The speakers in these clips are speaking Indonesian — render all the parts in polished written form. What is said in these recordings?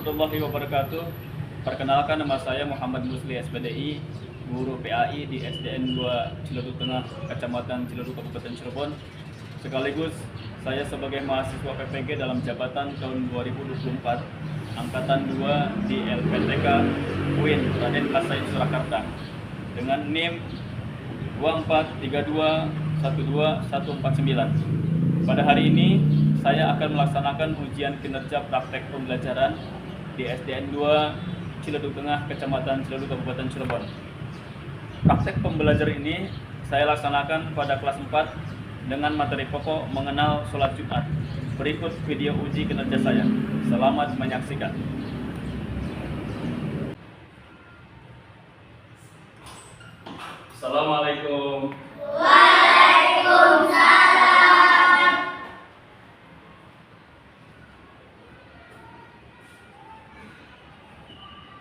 warahmatullahi wabarakatuh. Perkenalkan, nama saya Muhammad Musli SPDI, guru PAI di SDN 2 Ciledug Tengah, Kecamatan Ciledug, Kabupaten Cirebon. Sekaligus saya sebagai mahasiswa PPG dalam jabatan tahun 2024, angkatan 2 di LPTK UIN Raden Kasaid Surakarta dengan NIM 243212149. Pada hari ini saya akan melaksanakan ujian kinerja praktek pembelajaran di SDN 2 Ciledug Tengah, Kecamatan Ciledug, Kabupaten Cirebon. Praktek pembelajaran ini saya laksanakan pada kelas 4 dengan materi pokok mengenal sholat Jumat. Berikut video uji kinerja saya. Selamat menyaksikan. Assalamualaikum.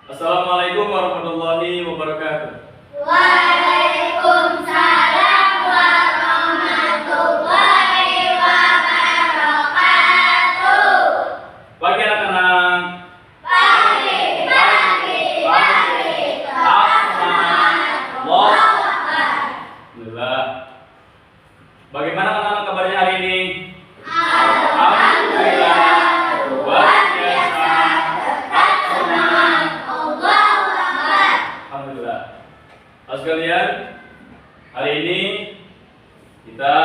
Assalamualaikum warahmatullahi wabarakatuh. Waalaikumsalam warahmatullahi wabarakatuh. Pagi anak-anak. Pagi. Alhamdulillah. Bagaimana anak-anak kabarnya hari ini? Alhamdulillah. Luar biasa. Tetap semangat. Allahu Akbar. Alhamdulillah. Halo sekalian, hari ini kita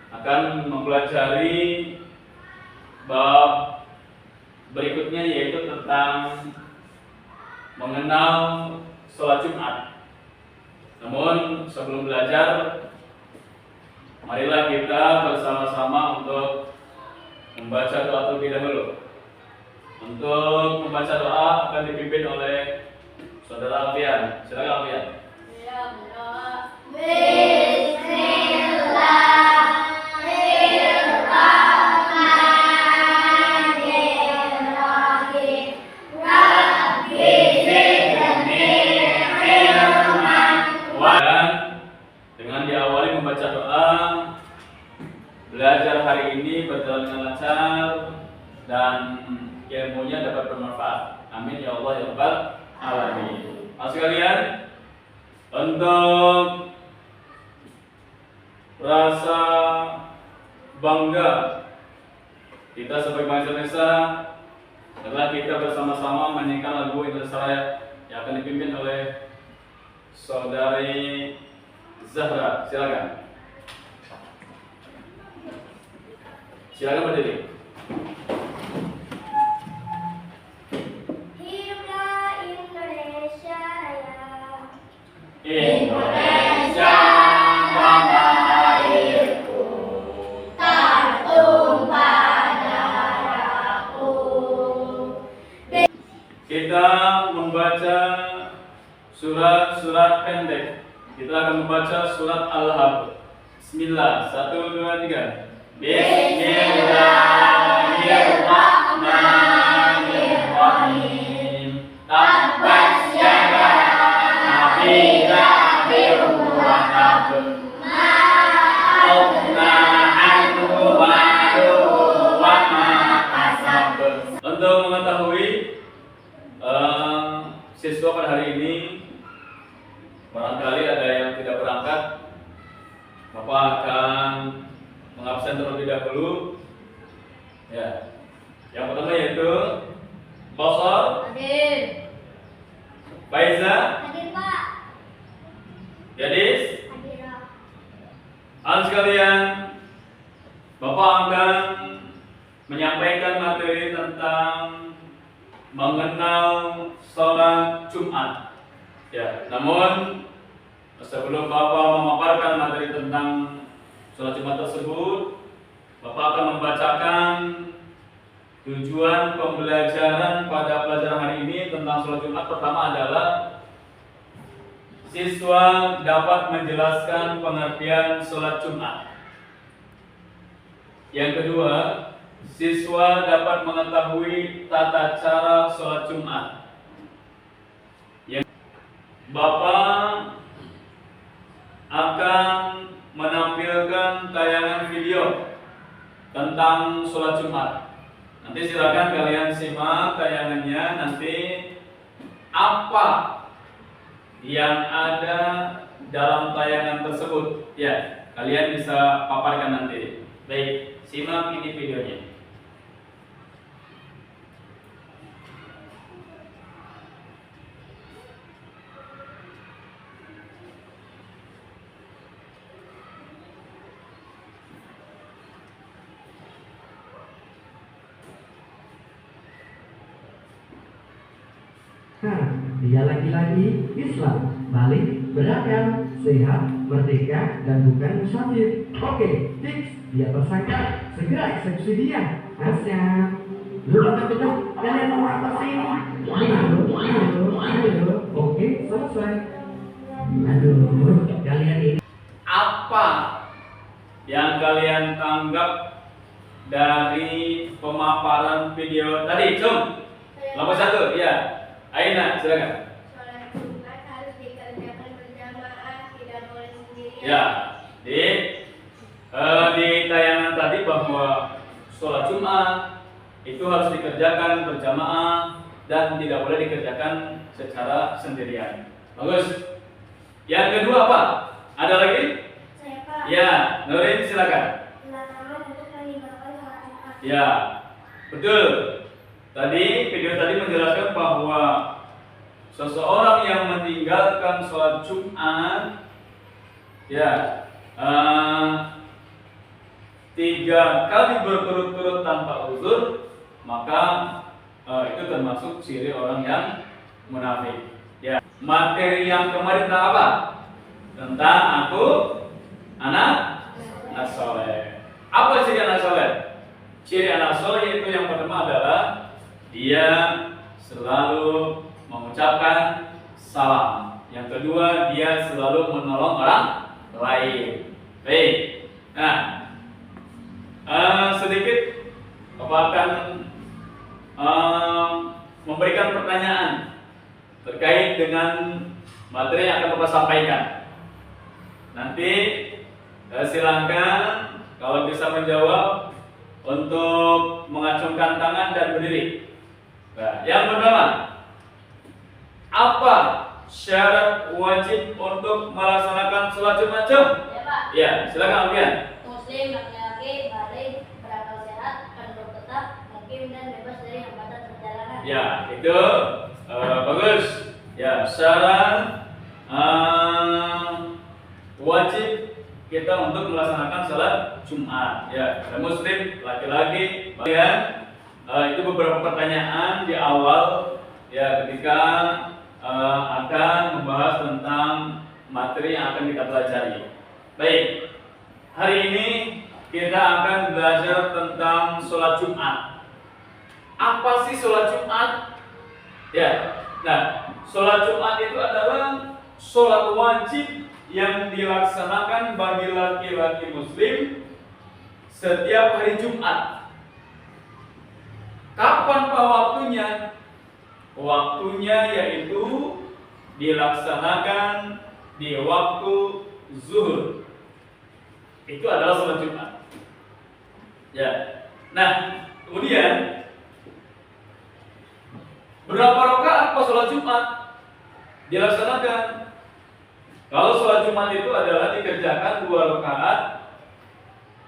akan mempelajari bab berikutnya, yaitu tentang mengenal sholat Jumat. Namun sebelum belajar, marilah kita bersama-sama untuk membaca doa terlebih dahulu. Untuk membaca doa akan dipimpin oleh Saudara Alfian. Silakan Alfian. Bismillahirrahmanirrahim. Rabbi zidni ilman. Dan dengan diawali membaca doa, belajar hari ini berjalan dengan lancar dan ilmunya dapat bermanfaat. Amin ya Allah ya Rabbal alamin. Mas sekalian, untuk rasa bangga kita sebagai bangsa Indonesia adalah kita bersama-sama menyanyikan lagu Indonesia Raya yang akan dipimpin oleh Saudari Zahra. Silakan. Silakan berdiri. Hiduplah Indonesia Raya. Indonesia tanah airku, Tertumpah darahku. kita membaca surat-surat pendek. Kita akan membaca surat Al-Hab. Bismillah. 1, 2, 3. Bismillahirrahmanirrahim. Tabbat yada Abi Lahabin wa tab. Ma aghna anhu maluhu wa ma kasab. Untuk mengetahui siswa pada hari ini, barangkali ada yang tidak berangkat, Bapak akan mengabsen terlebih dahulu. Ya, yang pertama yaitu Basar, Hadir. Faiza, Hadir, Pak. Gadis. Hadir. Anak sekalian, Bapak akan menyampaikan materi tentang mengenal sholat Jumat. Ya, namun sebelum Bapak memaparkan materi tentang sholat Jumat tersebut, Bapak akan membacakan tujuan pembelajaran pada pelajaran hari ini tentang sholat Jumat. Pertama adalah siswa dapat menjelaskan pengertian sholat Jumat. Yang kedua, siswa dapat mengetahui tata cara sholat Jumat. Yang Bapak akan menampilkan tayangan video tentang sholat Jumat. Nanti silakan kalian simak tayangannya. Nanti apa yang ada dalam tayangan tersebut, ya kalian bisa paparkan nanti. Baik, simak ini videonya. Nah, dia laki-laki Islam, balik, beragam, sehat, merdeka, dan bukan musafir. Oke, fix, dia tersangka, segera eksekusi dia. Asyik. Lu betul-betul, kalian mau apa sih? Halo. Oke, selesai. Aduh, kalian ini. Apa yang kalian tanggap dari pemaparan video tadi? Cum, nomor 1, ya. Aina, silakan. Sholat Jumat harus dikerjakan berjamaah, tidak boleh sendirian. Ya, di tayangan tadi bahwa sholat Jumat itu harus dikerjakan berjamaah dan tidak boleh dikerjakan secara sendirian. Bagus. Yang kedua apa? Ada lagi? Saya Pak. Ya, Nurin silakan. Larangan untuk meninggalkan sholat Jumat. Ya, betul. Tadi video tadi menjelaskan bahwa seseorang yang meninggalkan sholat Jumat, ya, 3 kali berturut-turut tanpa uzur, maka itu termasuk ciri orang yang munafik. Ya, materi yang kemarin tentang apa? Tentang aku anak soleh. Apa ciri anak soleh? Ciri anak soleh itu yang pertama adalah dia selalu mengucapkan salam. Yang kedua, dia selalu menolong orang lain. Baik. Nah, sedikit Bapak akan memberikan pertanyaan terkait dengan materi yang akan Bapak sampaikan. Nanti silakan kalau bisa menjawab untuk mengacungkan tangan dan berdiri. Nah, yang pertama, apa syarat wajib untuk melaksanakan sholat Jumat? Ya Pak. Ya, silakan Alfian. Muslim laki-laki balik, berakal sehat, penduduk tetap, mukim dan bebas dari hambatan perjalanan. Ya, itu bagus. Ya, syarat wajib kita untuk melaksanakan sholat Jumat. Ya, Muslim laki-laki. Kemudian itu beberapa pertanyaan di awal ya ketika akan membahas tentang materi yang akan kita pelajari. Baik, hari ini kita akan belajar tentang sholat Jumat. Apa sih sholat Jumat? Ya, nah, sholat Jumat itu adalah sholat wajib yang dilaksanakan bagi laki-laki Muslim setiap hari Jumat. Kapan Pak waktunya? Waktunya yaitu dilaksanakan di waktu zuhur. Itu adalah sholat Jumat. Ya. Nah, kemudian berapa rakaat pas sholat Jumat dilaksanakan? Kalau sholat Jumat itu adalah dikerjakan 2 rakaat,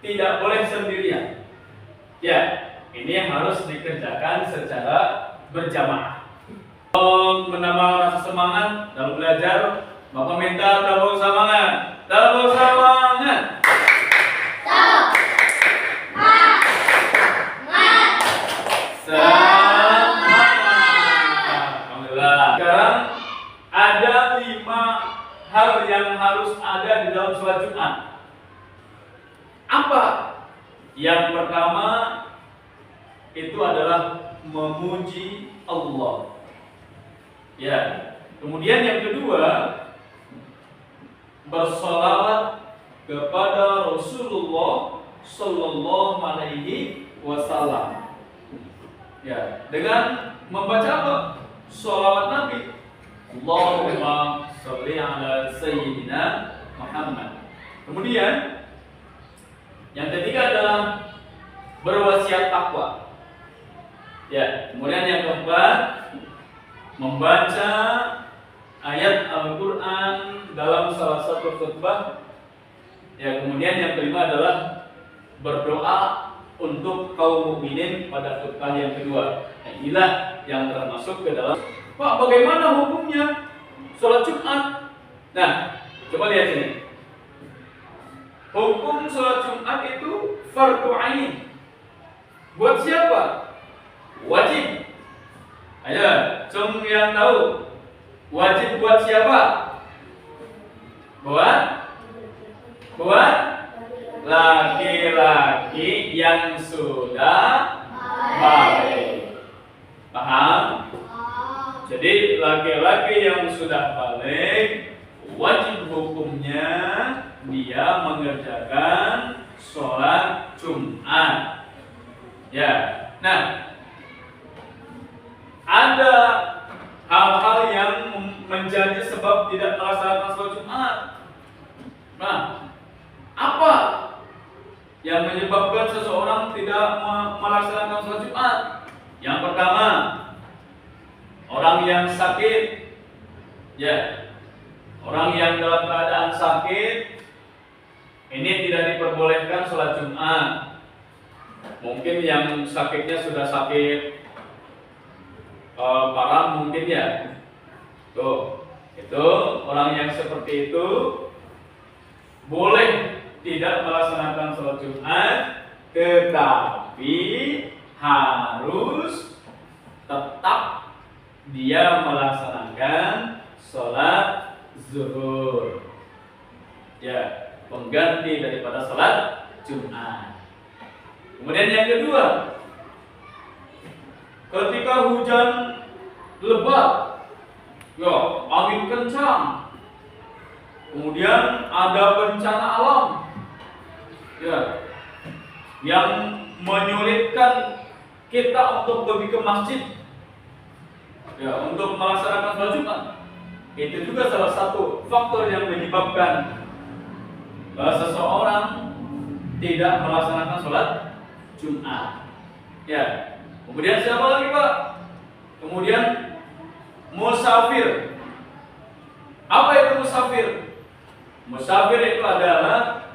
tidak boleh sendirian. Ya, ini yang harus dikerjakan secara berjamaah. Untuk menambah rasa semangat dalam belajar, Bapak minta tabung semangat. Tabung semangat. Alhamdulillah. Sekarang ada 5 hal yang harus ada di dalam sholat Jumat. Apa? Yang pertama itu adalah memuji Allah. Ya. Kemudian yang kedua, bersolawat kepada Rasulullah Sallallahu Alaihi Wasallam. Ya, dengan membaca apa? Sholawat Nabi. Allahumma sholli ala Sayyidina Muhammad. Kemudian yang ketiga adalah berwasiat takwa. Ya, kemudian yang keempat, membaca ayat Al-Quran dalam salah satu khutbah. Ya, kemudian yang kelima adalah berdoa untuk kaum mukminin pada khutbah yang kedua. Nah, inilah yang termasuk ke dalam. Pak, bagaimana hukumnya sholat Jumat? Nah, coba lihat sini. Hukum sholat Jumat itu fardu ain. Buat siapa? Wajib. Ayo, cung yang tahu. Wajib buat siapa? Buat laki-laki yang sudah balik. Paham? Jadi laki-laki yang sudah balik wajib hukumnya dia mengerjakan sholat Jumat. Ya, nah ada hal-hal yang menjadi sebab tidak melaksanakan sholat Jumat. Nah, apa yang menyebabkan seseorang tidak melaksanakan sholat Jumat? Yang pertama, orang yang sakit. Ya, orang yang dalam keadaan sakit ini tidak diperbolehkan sholat Jumat. Mungkin yang sakitnya sudah sakit parah mungkin ya. Tuh, itu orang yang seperti itu boleh tidak melaksanakan sholat Jumat, tetapi harus tetap dia melaksanakan sholat zuhur. Ya, pengganti daripada sholat Jumat. Kemudian yang kedua, ketika hujan lebat, ya, angin kencang, kemudian ada bencana alam, ya, yang menyulitkan kita untuk pergi ke masjid, ya, untuk melaksanakan sholat Jumat. Itu juga salah satu faktor yang menyebabkan seseorang tidak melaksanakan sholat Jumat. Ya. Kemudian siapa lagi, Pak? Kemudian musafir. Apa itu musafir? Musafir itu adalah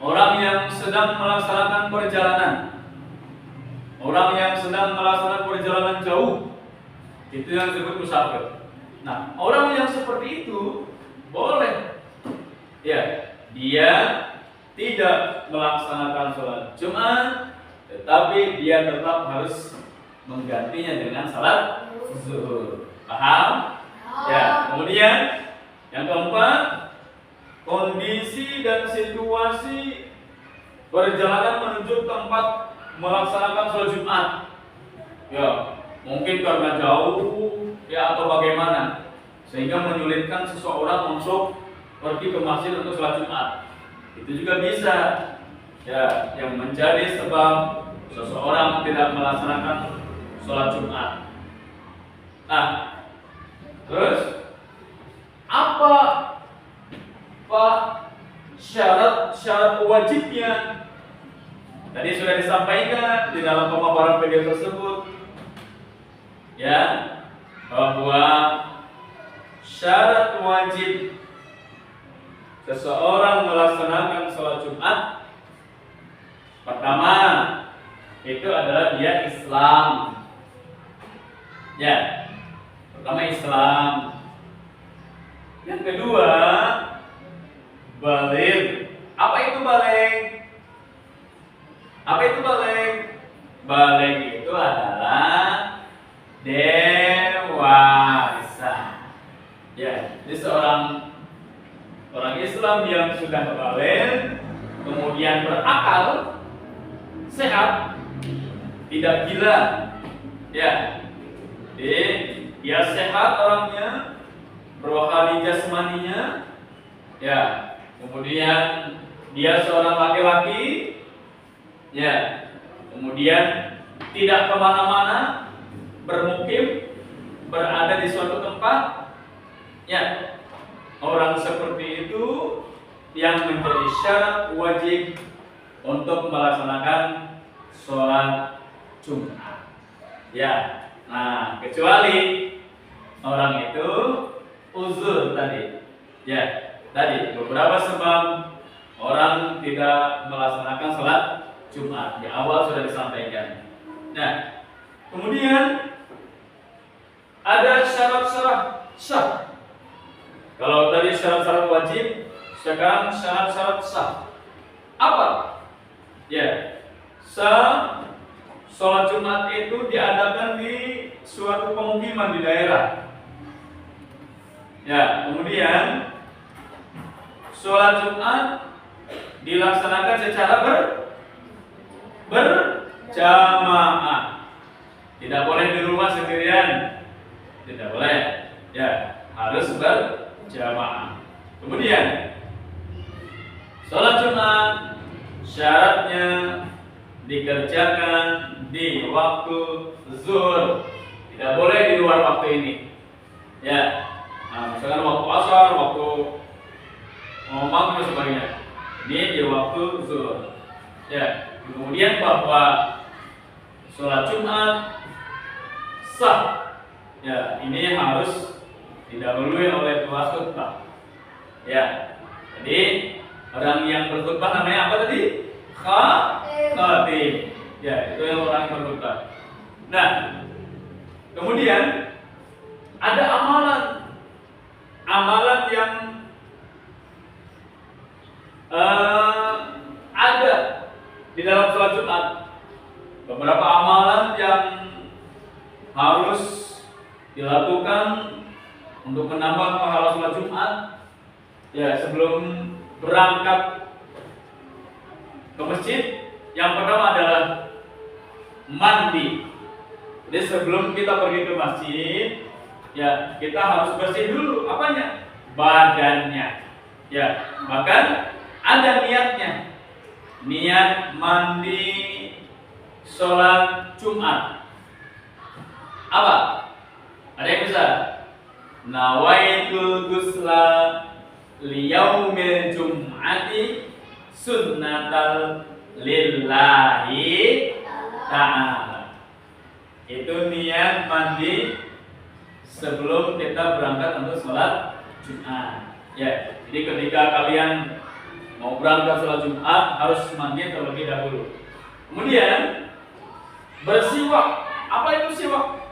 orang yang sedang melaksanakan perjalanan. Orang yang sedang melaksanakan perjalanan jauh. Itu yang disebut musafir. Nah, orang yang seperti itu boleh, ya, dia tidak melaksanakan sholat Jumat, tetapi dia tetap harus menggantinya dengan sholat zuhur. Paham? Ya. Kemudian yang keempat, kondisi dan situasi perjalanan menuju tempat melaksanakan sholat Jumat. Ya, mungkin karena jauh, ya, atau bagaimana, sehingga menyulitkan seseorang untuk pergi ke masjid untuk sholat Jumat. Itu juga bisa, ya, yang menjadi sebab seseorang tidak melaksanakan sholat Jumat. Nah, terus apa Pak syarat-syarat wajibnya? Tadi sudah disampaikan di dalam pemaparan video tersebut, ya, bahwa syarat wajib seseorang melaksanakan sholat Jumat, pertama itu adalah dia Islam. Ya, pertama Islam. Yang kedua, baligh. Apa itu baligh? Apa itu baligh? Baligh itu adalah dewasa. Ya, jadi seorang Islam yang sudah baligh, kemudian berakal, sehat, tidak gila, ya, jadi dia sehat orangnya, rohani jasmaninya, ya, kemudian dia seorang laki-laki, ya, kemudian tidak kemana-mana, bermukim, berada di suatu tempat, ya. Orang seperti itu yang menjadi syarat wajib untuk melaksanakan sholat Jumat. Ya. Nah, kecuali orang itu uzur tadi. Ya, tadi beberapa sebab orang tidak melaksanakan sholat Jumat. Di awal sudah disampaikan. Nah, kemudian ada syarat-syarat sah. Kalau tadi syarat-syarat wajib, sekarang syarat-syarat sah. Apa? Ya, sah sholat Jumat itu diadakan di suatu pemukiman di daerah. Ya, kemudian sholat Jumat dilaksanakan secara berjamaah. Tidak boleh di rumah sendirian. Tidak boleh. Ya, harus berjamaah. Kemudian sholat Jumat syaratnya dikerjakan di waktu zuhur. Tidak boleh di luar waktu ini. Ya. Nah, misalkan waktu asar, waktu maghrib dan sebagainya. Ini di waktu zuhur. Ya. Kemudian bahwa sholat Jumat sah. Ya, ini harus didahului oleh dua khutbah. Ya. Jadi orang yang berkhutbah namanya apa tadi? Khatib. Ya, itu yang orang yang berkhutbah. Nah, kemudian ada amalan yang ada di dalam sholat Jumat. Beberapa amalan yang harus dilakukan untuk menambah pahala sholat Jumat. Ya, sebelum berangkat ke masjid, yang pertama adalah mandi. Jadi sebelum kita pergi ke masjid, ya kita harus bersih dulu apanya? Badannya. Ya, bahkan ada niatnya. Niat mandi sholat Jumat. Apa? Ada yang bisa? Nawaitul ghusla liyaumil jum'ati sunnatal lillahi ta'ala. Itu niat mandi sebelum kita berangkat untuk sholat Jumat. Ya, jadi ketika kalian mau berangkat sholat Jumat harus mandi terlebih dahulu. Kemudian bersiwak. Apa itu siwak?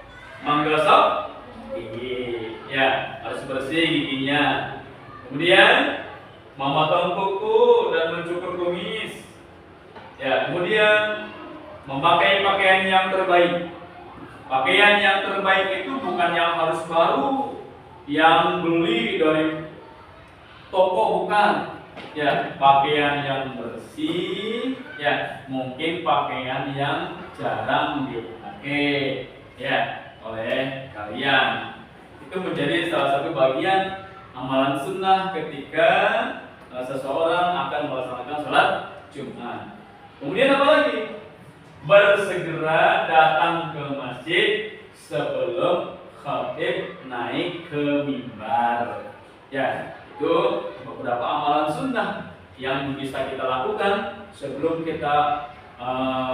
Menggosok gigi. Ya, harus bersih giginya. Kemudian memotong kuku dan mencukur kumis. Ya, kemudian memakai pakaian yang terbaik. Pakaian yang terbaik itu bukan yang harus baru, yang beli dari toko, bukan. Ya, pakaian yang bersih. Ya, mungkin pakaian yang jarang dipakai. Ya, oleh kalian. Itu menjadi salah satu bagian amalan sunnah ketika seseorang akan melaksanakan sholat Jumat. Kemudian apa lagi? Bersegera datang ke masjid sebelum khatib naik ke mimbar. Ya, itu beberapa amalan sunnah yang bisa kita lakukan sebelum kita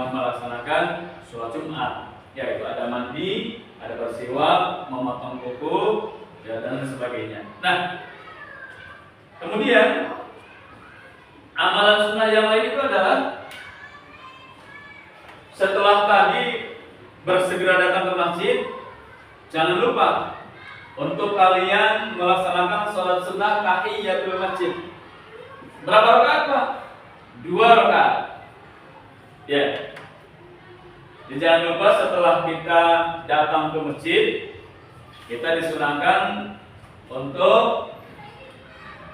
melaksanakan sholat Jumat. Ya, itu ada mandi, ada bersiwak, memotong kuku, ya, dan sebagainya. Nah, kemudian amalan sunnah yang lain itu adalah setelah tadi bersegera datang ke masjid, jangan lupa untuk kalian melaksanakan sholat sunnah tahiyatul masjid. Berapa rakaat, Pak? 2 rakaat. Ya. Jadi jangan lupa setelah kita datang ke masjid, kita disunahkan untuk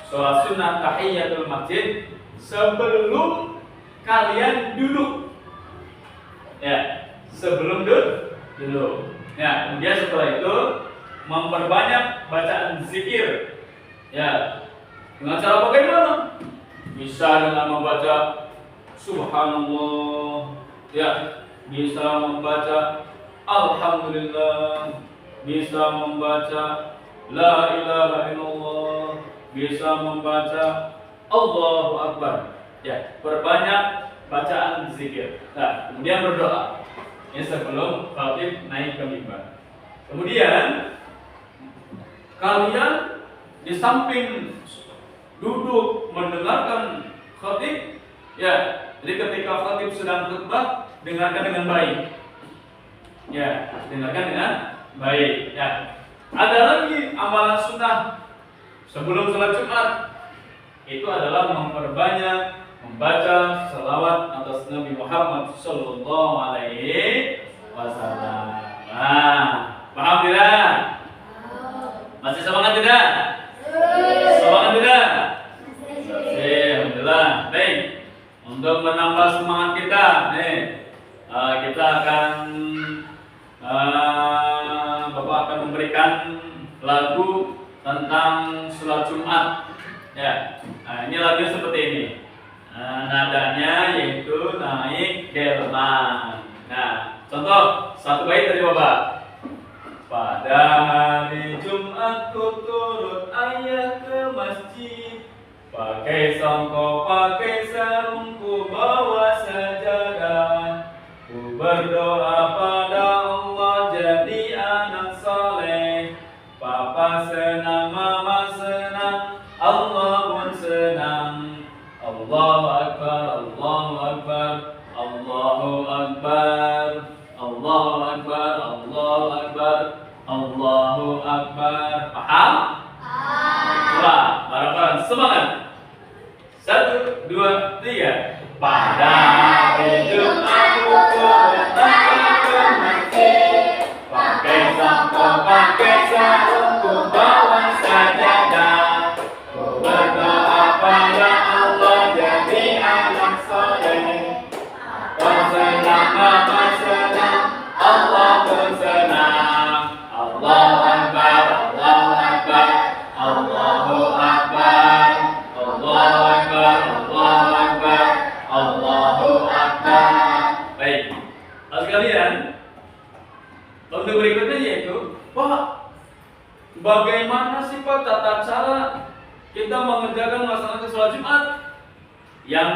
sholat sunnah tahiyatul masjid sebelum kalian duduk. Ya, sebelum duduk. Ya, kemudian setelah itu memperbanyak bacaan zikir. Ya, dengan cara bagaimana? Bisa dengan membaca Subhanallah. Ya, bisa membaca Alhamdulillah, bisa membaca La ilaha illallah, bisa membaca Allahu Akbar. Ya, perbanyak bacaan zikir. Nah, kemudian berdoa. Ini sebelum khatib naik ke mimbar. Kemudian kalian di samping duduk mendengarkan khatib, ya, jadi ketika khatib sedang khutbah, dengarkan dengan baik. Ya, dengarkan dengan baik. Ya. Ada lagi amalan sunnah sebelum sholat Jumat, itu adalah memperbanyak membaca salawat atas Nabi Muhammad Sallallahu Alaihi Wasallam. Nah, paham tidak? Masih semangat tidak? Semangat tidak? Alhamdulillah. Baik. Untuk menambah semangat kita, kita akan Bapak akan memberikan lagu tentang sholat Jumat. Ya, nah, ini lagunya seperti ini. Nadanya yaitu naik delman. Nah, contoh satu bait dari Bapak. Pada hari Jumat ku turut ayah ke masjid, pakai songkok, pakai sarung, ku bawa sajadah, ku berdoa pada Allah jadi anak soleh. Papa senang, mama senang, Allah pun senang. Allahu Akbar, Allahu Akbar, Allahu Akbar, Allahu Akbar, Allahu Akbar, Allahu Akbar. Paham? Coba, bareng-bareng semangat. 1, 2, 3. Pada hari Jumat ku turut ayah ke masjid, pakai songkok, pakai sarung, ku bawa sajadah, ku berdoa pada Allah jadi anak soleh. Kau senang, mama senang, Allah pun senang. Allahu Akbar, Allahu Akbar, Allahu Akbar, Allahu Akbar, Allahu Akbar, Allahu Akbar. Baik, sekalian, untuk berikutnya yaitu, Pak, bagaimana sih Pak tata cara kita mengerjakan melaksanakan sholat Jumat? Yang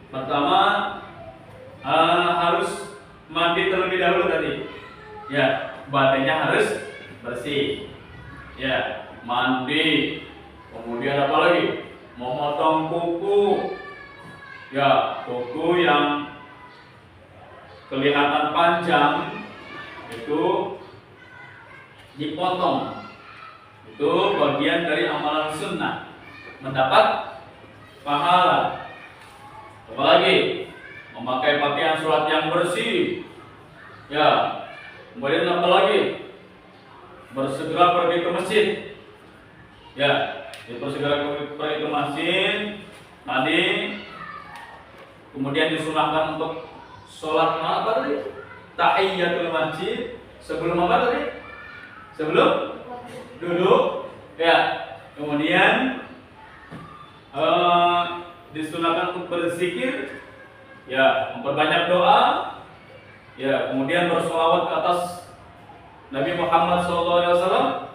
pertama, harus mandi terlebih dahulu tadi. Ya, badannya harus bersih. Ya, mandi. Kemudian apa lagi? Memotong kuku. Ya, kuku yang kelihatan panjang itu dipotong. Itu bagian dari amalan sunnah, mendapat pahala. Apalagi memakai pakaian sholat yang bersih. Ya, kemudian apa lagi? Bersegera pergi ke masjid. Ya, bersegera pergi ke masjid. Tadi kemudian disunahkan untuk sholat apa tadi? Tahiyatul masjid. Sebelum apa tadi? Sebelum duduk. Ya, kemudian disunahkan untuk berzikir, ya, memperbanyak doa, ya, kemudian bersolawat ke atas Nabi Muhammad SAW.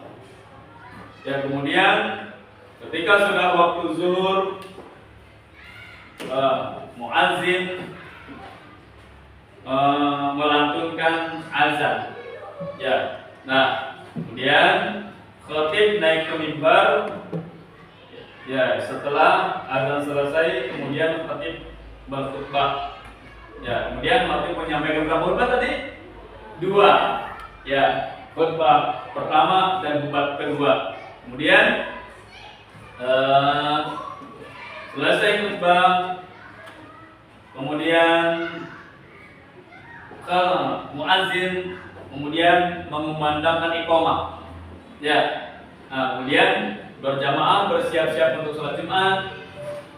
Ya, kemudian ketika sudah waktu zuhur, muazzin melantunkan azan. Ya, nah, kemudian khatib naik ke mimbar. Ya, setelah azan selesai, kemudian khatib berkhutbah. Ya, kemudian khatib menyampaikan berapa khutbah tadi? 2. Ya, khutbah pertama dan khutbah kedua. Kemudian selesai khutbah, kemudian muazzin kemudian mengumandangkan iqamah. Ya, nah, kemudian berjamaah bersiap-siap untuk sholat Jumat.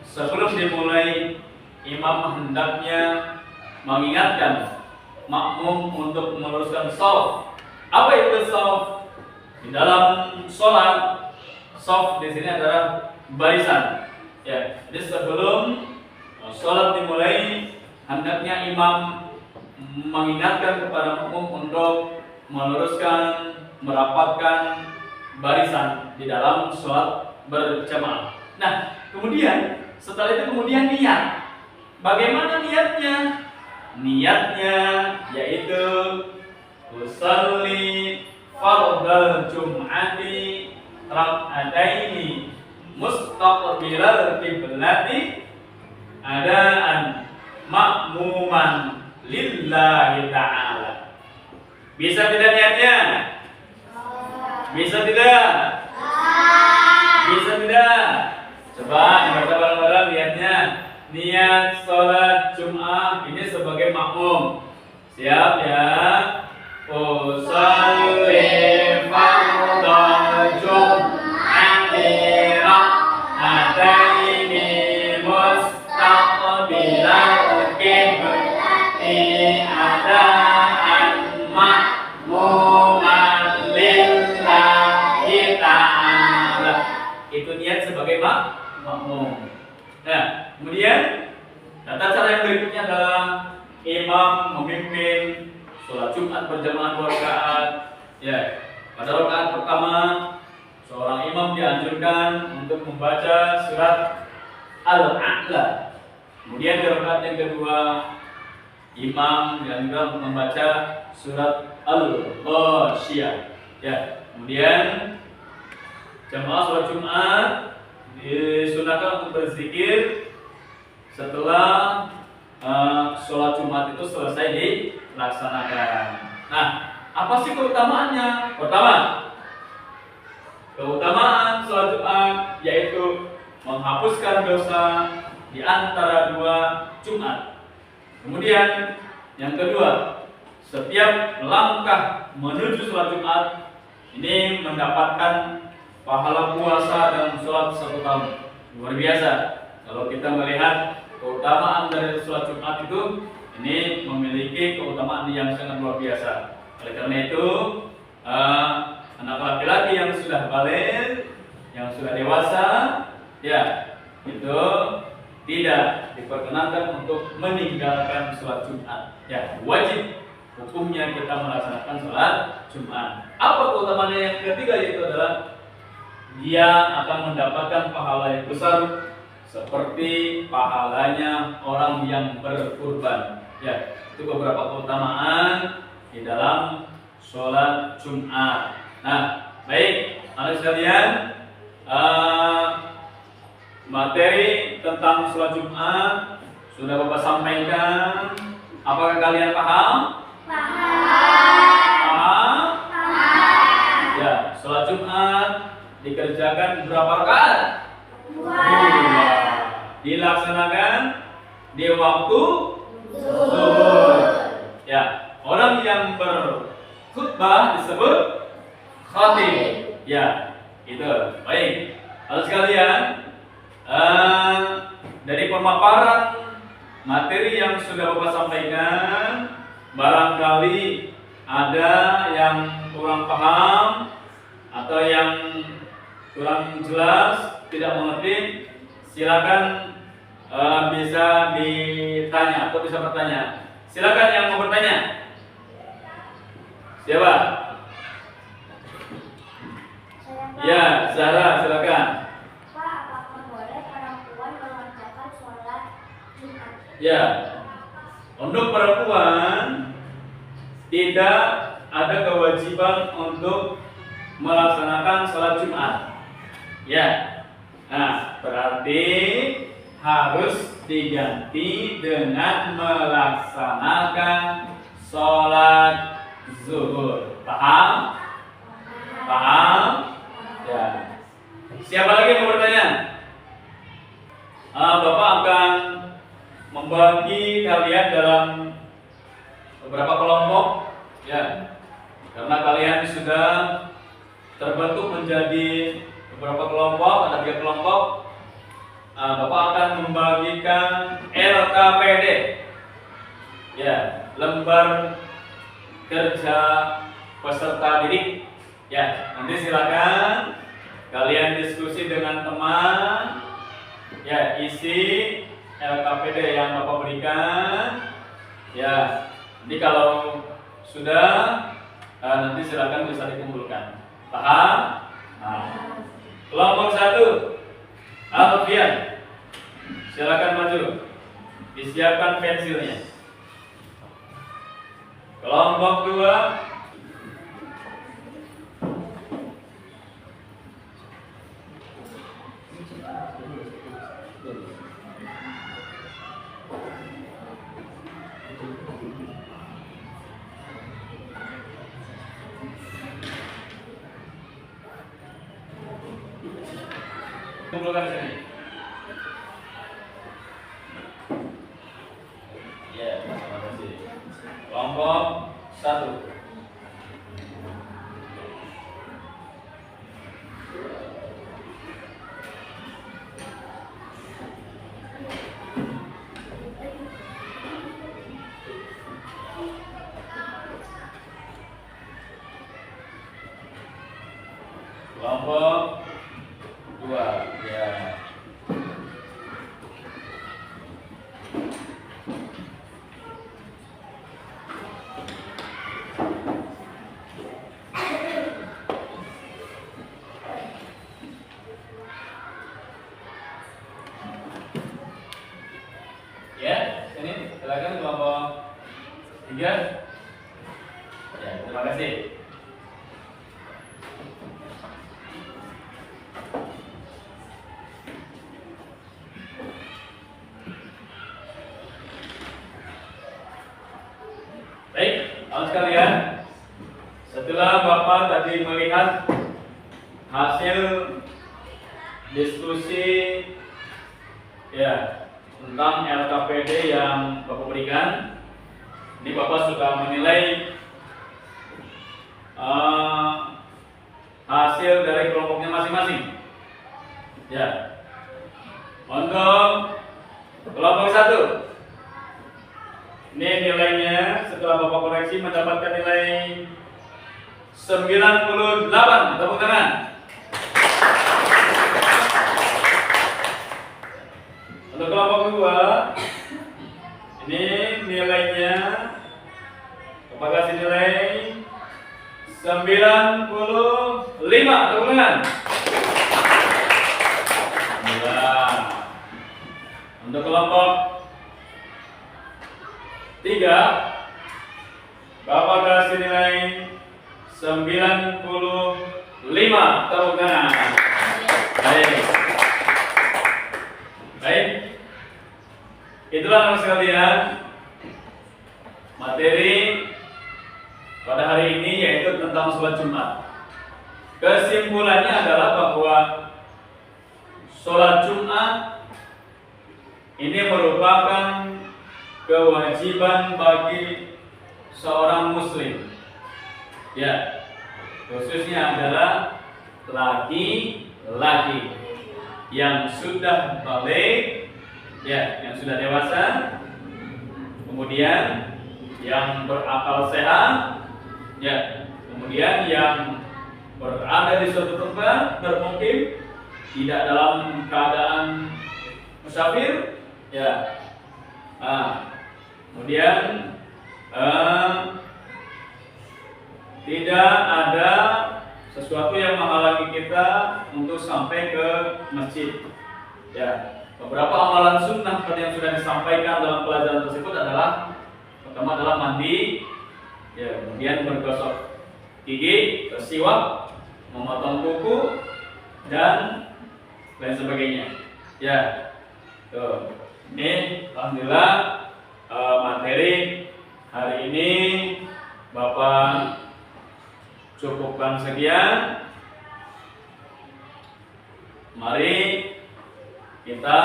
Sebelum dimulai, imam hendaknya mengingatkan makmum untuk meluruskan shaf. Apa itu shaf? Di dalam sholat, shaf di sini adalah barisan. Ya, jadi sebelum sholat dimulai, hendaknya imam mengingatkan kepada makmum untuk meluruskan, merapatkan barisan di dalam sholat berjamaah. Nah, kemudian setelah itu kemudian niat. bagaimana niatnya? Niatnya yaitu usolli fardal jum'ati rak'ataini mustaqbilal qiblati adaan makmuman lillahi ta'ala. Bisa tidak niatnya? Bisa tidak? Bisa tidak? Coba dibaca bareng-bareng niatnya. Niat sholat Jum'ah ini sebagai makmum. Siap ya? Usolli fardal jum'ati rak'ataini mustaqbilal qiblati adaan makmuman lillahi ta'ala. Itu niat sebagai makmum. Nah, kemudian tata cara yang berikutnya adalah imam memimpin sholat Jumat berjamaah 2 rakaat. Ya, pada rakaat pertama seorang imam dianjurkan untuk membaca surat Al-A'la. Kemudian di rakaat yang kedua imam dianjurkan untuk membaca surat Al-Ghasyiyah. Ya, kemudian jamaah sholat Jumat disunahkan untuk berzikir setelah sholat Jumat itu selesai dilaksanakan. Nah, apa sih keutamaannya? Pertama, keutamaan sholat Jumat yaitu menghapuskan dosa di antara 2 Jumat. Kemudian yang kedua, setiap langkah menuju sholat Jumat ini mendapatkan pahala puasa dan sholat 1 tahun. Luar biasa. Kalau kita melihat keutamaan dari sholat Jumat itu, ini memiliki keutamaan yang sangat luar biasa. Oleh karena itu, anak laki-laki yang sudah balik, yang sudah dewasa, ya itu tidak diperkenankan untuk meninggalkan sholat Jumat. Ya, wajib hukumnya kita melaksanakan sholat Jumat. Apa keutamaannya yang ketiga, yaitu adalah dia akan mendapatkan pahala yang besar seperti pahalanya orang yang berkurban. Ya, itu beberapa keutamaan di dalam sholat Jumat. Nah, baik, anak sekalian, materi tentang sholat Jumat sudah Bapak sampaikan. Apakah kalian paham? Paham? Ya, sholat Jumat dikerjakan berapa rakaat? 2. Dilaksanakan di waktu zuhur. Ya, orang yang berkhutbah disebut khatib. Ya, itu. Baik. Lalu sekalian, dari pemaparan materi yang sudah Bapak sampaikan, barangkali ada yang kurang paham atau yang kurang jelas, tidak mengerti, silakan bisa ditanya atau bisa bertanya. Silakan yang mau bertanya. Siapa? Ya, Zahra, silakan. Pak, apakah boleh perempuan mengerjakan sholat Jumat? Ya, untuk perempuan tidak ada kewajiban untuk melaksanakan sholat Jumat. Ya, nah berarti harus diganti dengan melaksanakan sholat zuhur. Paham? Paham? Ya. Siapa lagi yang mau bertanya? Bapak akan membagi kalian dalam beberapa kelompok, ya, karena kalian sudah terbentuk menjadi beberapa kelompok, ada 3 kelompok. Bapak akan membagikan LKPD, ya, lembar kerja peserta didik. Ya, nanti silakan kalian diskusi dengan teman, ya, isi LKPD yang Bapak berikan. Ya, jadi kalau sudah nanti silakan bisa dikumpulkan. Paham? Nah, kelompok 1, Alfian, silakan maju. Disiapkan pensilnya. Kelompok 2. Kumpulkan sini. Ya, terima kasih. Kelompok 1. Kelompok 2. Ya. Ya, sini silakan kelompok 3. Ya, terima kasih. Baik, teman sekalian, setelah Bapak tadi melihat hasil diskusi ya tentang LKPD yang Bapak berikan, ini Bapak sudah menilai hasil dari kelompoknya masing-masing. Ya, untuk kelompok 1. Ini nilainya setelah Bapak koreksi mendapatkan nilai 98. Tepuk tangan. Untuk kelompok 2, ini nilainya Bapak kasih nilai 95. Tepuk tangan. Untuk kelompok 3, Bapak kasih nilai 95. Tepuk tangan. Baik. Baik. Itulah teman sekalian materi pada hari ini, yaitu tentang sholat Jumat. Kesimpulannya adalah bahwa sholat Jumat ini merupakan kewajiban bagi seorang muslim. Ya, khususnya adalah laki-laki yang sudah balik, ya, yang sudah dewasa, kemudian yang berakal sehat, ya, kemudian yang berada di suatu tempat bermukim, tidak dalam keadaan musafir, ya. Kemudian tidak ada sesuatu yang menghalangi kita untuk sampai ke masjid. Ya, beberapa amalan sunnah seperti yang sudah disampaikan dalam pelajaran tersebut adalah pertama adalah mandi, ya, kemudian bergosok gigi, bersiwak, memotong kuku, dan lain sebagainya. Ya, tuh. Ini alhamdulillah materi hari ini Bapak cukupkan sekian. Mari kita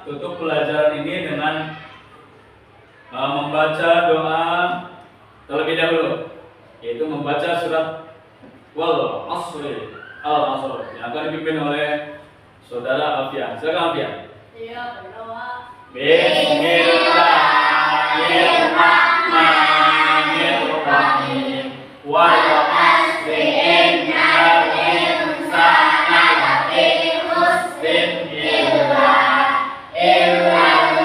tutup pelajaran ini dengan membaca doa terlebih dahulu, yaitu membaca surat Wal Asri Al-Asr yang akan dipimpin oleh Saudara Alfian. Silakan Alfian. Dia berdoa. Bismillahirrahmanirrahim. Wal asri innal insana lafi khusrin illa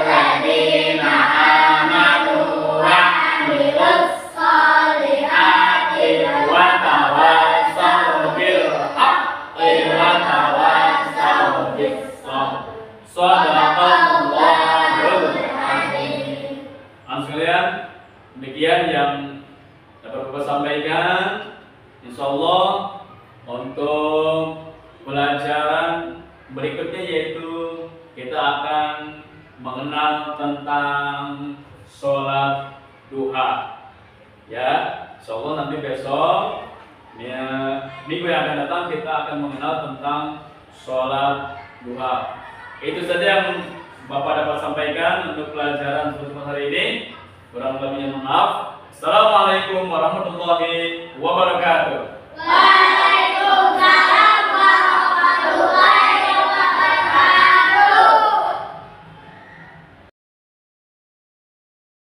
alladziina aamanu wa 'amilus shalihati wa tawassaw bil haqqi wa tawassaw bis sabr. Shadaqallahul sekalian, demikian yang dapat Bapak sampaikan. Insyaallah untuk pelajaran berikutnya yaitu kita akan mengenal tentang sholat duha. Ya, insyaallah nanti besok ya, minggu yang akan datang kita akan mengenal tentang sholat duha. Itu saja yang Bapak dapat sampaikan untuk pelajaran sebelum hari ini. Kurang lebihnya maaf. Assalamualaikum warahmatullahi wabarakatuh.